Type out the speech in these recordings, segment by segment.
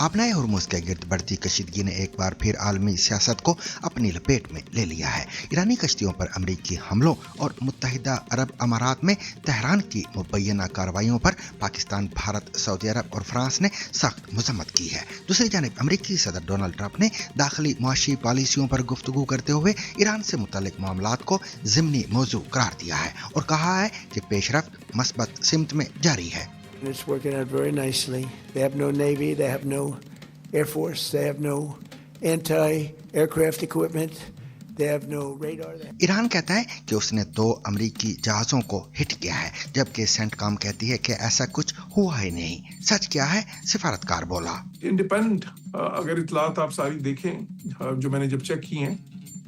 आबनाए Hormuz के गिर्द बढ़ती कशीदगी ने एक बार फिर आलमी सियासत को अपनी लपेट में ले लिया है। ईरानी कश्तियों पर अमरीकी हमलों और मुत्तहिदा अरब अमारात में तेहरान की मुबैना कार्रवाइयों पर पाकिस्तान, भारत, सऊदी अरब और फ्रांस ने सख्त मजम्मत की है। दूसरी जानिब अमरीकी सदर डोनाल्ड ट्रंप ने दाखिली मुआशी पॉलिसियों पर गुफ्तगू करते हुए ईरान से मुतल्लिक मामलात को ज़िमनी मौजू करार दिया है और कहा है कि पेशरफ्त मस्बत सिमत में जारी है। It's working out very nicely. They have no navy, they have no air force, they have no anti-aircraft equipment, they have no radar. Iran कहता है कि उसने 2 अमरीकी जहाजों को हिट किया है, जबकि सेंटकॉम कहती है कि ऐसा कुछ हुआ ही नहीं। सच क्या है, सिफारतकार बोला। इंडिपेंडेंट अगर इतलात आप सारी देखें जो मैंने जब चेक की हैं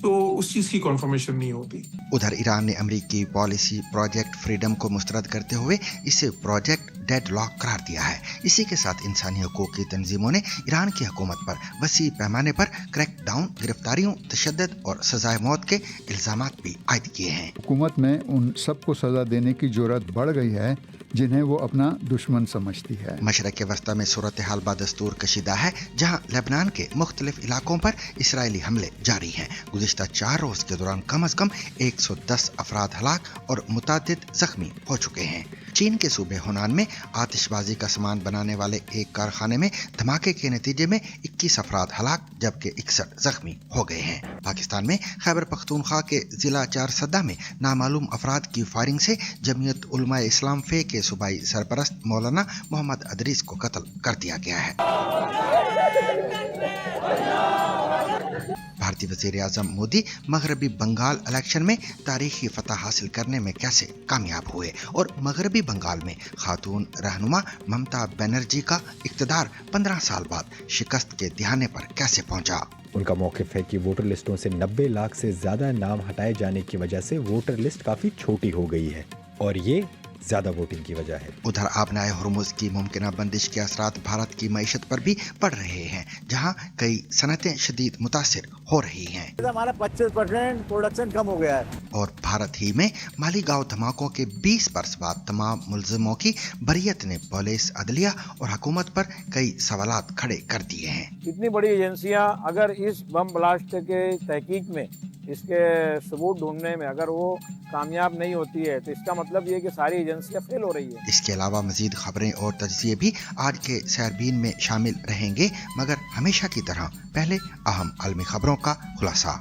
तो उस चीज की कंफर्मेशन नहीं होती। उधर ईरान ने अमरीकी पॉलिसी प्रोजेक्ट फ्रीडम को मुस्तरद करते हुए इसे प्रोजेक्ट डेडलॉक करार दिया है। इसी के साथ इंसानी हकूक की तंजीमों ने ईरान की हुकूमत पर वसी पैमाने पर क्रैकडाउन, गिरफ्तारियों, तशद्दुद और सजाए मौत के इल्जामात भी आयद किए हैं। हुकूमत में उन सबको सजा देने की जुर्रत बढ़ गई है जिन्हें वो अपना दुश्मन समझती है। मशरक़ वस्ता में सूरत हाल बदस्तूर कशीदा है, जहाँ लेबनान के मुख्तलिफ इलाकों पर इसराइली हमले जारी हैं। गुज़िश्ता 4 रोज़ के दौरान कम अज़ कम 110 अफराद हलाक और मुतादिद जख्मी हो चुके हैं। चीन के सूबे हुनान में आतिशबाजी का सामान बनाने वाले एक कारखाने में धमाके के नतीजे में 21 अफराद हलाक जबकि 61 जख्मी हो गए हैं। पाकिस्तान में खैबर पख्तूनख्वा के जिला चारसदा में नामालूम अफराद की फायरिंग से जमीयत उलमाए इस्लाम फे के सूबाई सरपरस्त मौलाना मोहम्मद अदरीस को कत्ल कर दिया गया है। भारतीय वज़ीर आज़म मोदी मगरबी बंगाल इलेक्शन में तारीखी फतह हासिल करने में कैसे कामयाब हुए और मगरबी बंगाल में खातून रहनुमा ममता बनर्जी का इक़्तिदार 15 साल बाद शिकस्त के दिहाने पर कैसे पहुंचा। उनका मौक़िफ़ है कि वोटर लिस्टों से 90 लाख से ज़्यादा नाम हटाए जाने की वजह से वोटर लिस्ट काफ़ी छोटी हो गई है और ये ज्यादा वोटिंग की वजह है। उधर आबनाए हुर्मुज़ की मुमकिना बंदिश के असरात भारत की मईशत पर भी पड़ रहे हैं, जहां कई सनतें शदीद मुतासिर हो रही हैं। हमारा 25% प्रोडक्शन कम हो गया है और भारत ही में मालीगांव धमाकों के 20 बरस बाद तमाम मुल्जिमों की बरियत ने पुलिस, अदलिया और हुकूमत पर कई सवालात खड़े कर दिए हैं। इतनी बड़ी एजेंसियां अगर इस बम ब्लास्ट के तहकीक में, इसके सबूत ढूंढने में अगर वो कामयाब नहीं होती है तो इसका मतलब ये कि सारी एजेंसियां फेल हो रही है। इसके अलावा मजीद खबरें और तज्ज़िये भी आज के सैरबीन में शामिल रहेंगे, मगर हमेशा की तरह पहले अहम आलमी खबरों का खुलासा।